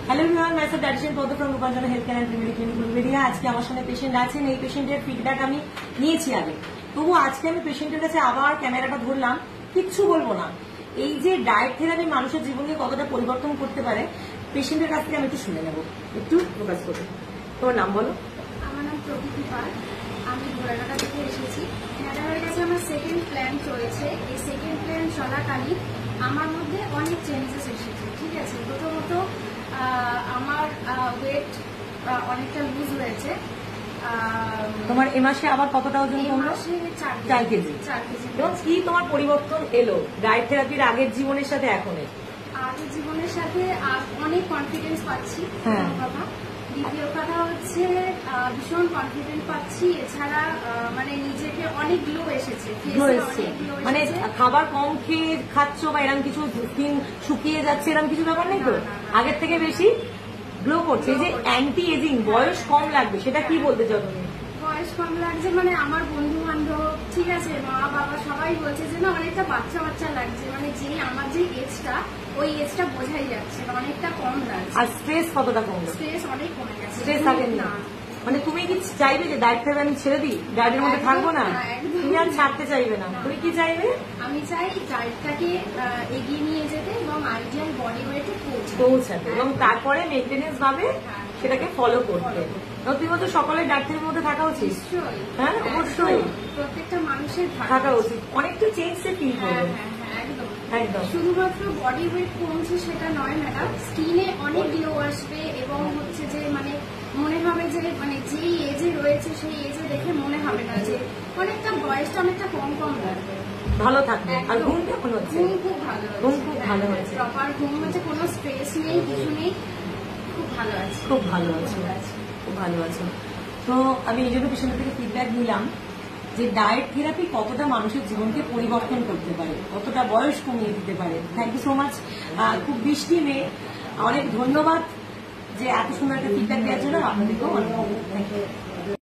Hello everyone, myself dietitian Padma from Rupanjana health care and premier clinic Uluberia. আজকে আমার সঙ্গে patient আছেন। এই পেশেন্টের ফিডব্যাক আমি নিয়েছি আগে, তবু আজকে আমি পেশেন্টের কাছে আবার ক্যামেরাটা ধরলাম। কিচ্ছু বলবো না। এই যে ডায়েট থেরাপি মানুষের জীবনকে কতটা পরিবর্তন করতে পারে, পেশেন্টের কাছ থেকে আমি একটু শুনে নেবো। একটু ফোকাস করবো। তোমার নাম বলো। আমার নাম প্রকৃতি পাল। আমি ঘোড়াঘাটা থেকে এসেছি। ম্যাডামের কাছে আমার সেকেন্ড প্ল্যান চলেছে। এই সেকেন্ড প্ল্যান চলাকালীন আমার মধ্যে অনেক চেঞ্জেস এসেছে। ঠিক আছে, প্রথমত আমার ওয়েট অনেকটা লুজ হয়েছে। তোমার এ মাসে আবার কতটা ওজন কমলো? 4 কেজি। এবং কি তোমার পরিবর্তন এলো ডায়েট থেরাপির আগের জীবনের সাথে এখনের? আগের জীবনের সাথে অনেক কনফিডেন্স পাচ্ছি। কথা দ্বিতীয় কথা হচ্ছে ভীষণ কনফিডেন্ট পাচ্ছি। এছাড়া মানে নিজেকে অনেক গ্লো এসেছে। মানে খাবার কম খেয়ে খাচ্ছ বা এরকম কিছু স্কিন শুকিয়ে যাচ্ছে এরকম কিছু ব্যাপার নেই তো? আগের থেকে বেশি গ্লো করছে। যে অ্যান্টি এজিং, বয়স কম লাগবে, সেটা কি বলতে চাও তুমি? বয়স কম লাগছে মানে আমার বন্ধু বান্ধব, ঠিক আছে, মা বাবা সবাই বলছে যে না অনেকটা বাচ্চা বাচ্চা লাগছে। মানে যে আমার যে এজটা, ওই এজটা বোঝাই যাচ্ছে না, অনেকটা কম লাগছে। আর স্ট্রেস কতটা কমলো? স্ট্রেস অনেক কমে গেছে। স্ট্রেস থাকে না? মানে তুমি কি চাইবে যে ডায়েট থেকে আমি ছেড়ে দিই, ডায়েটের মধ্যে থাকবো না? তুমি আর ছাড়তে চাইবে না? তুমি কি চাইবে? আমি চাই ডায়েটটাকে এগিয়ে নিয়ে যেতে এবং আইডিয়াল বডি ওয়েটে পৌঁছাতে, এবং তারপরে মেনটেনেন্স ভাবে সেটাকে ফলো করতে। তুমি বলছো সকলের ডায়েটের মধ্যে থাকা উচিত। হ্যাঁ, অবশ্যই প্রত্যেকটা মানুষের থাকা উচিত। অনেকটা চেঞ্জ ফিল করবে। একদম। শুধুমাত্র বডি ওয়েট কমছে সেটা নয় ম্যাডাম, স্কিনে অনেক গ্লো আসবে এবং হচ্ছে যে মানে মনে হবে যে মানে যেই এজে রয়েছে সেই এজে দেখে মনে হবে না যে অনেকটা বয়সটা অনেকটা কম কম লাগবে। ভালো থাকবে। আর ঘুম কেমন হচ্ছে? ঘুম খুব ভালো, ঘুম খুব ভালো হয়েছে। প্রপার ঘুম হচ্ছে, কোনো স্ট্রেস নেই, কিছু নেই, খুব ভালো আছে। খুব ভালো আছে, খুব ভালো আছে। তো আমি এই জন্য পেশেন্টের থেকে ফিডব্যাক নিলাম যে ডায়েট থেরাপি কতটা মানুষের জীবনকে পরিবর্তন করতে পারে, কতটা বয়স কমিয়ে দিতে পারে। Thank you so much. খুব বৃষ্টি মেয়ে, অনেক ধন্যবাদ যে এত সুন্দর একটা ফিডব্যাক দেওয়ার জন্য। আপনাদেরকেও অনেক থ্যাংক ইউ।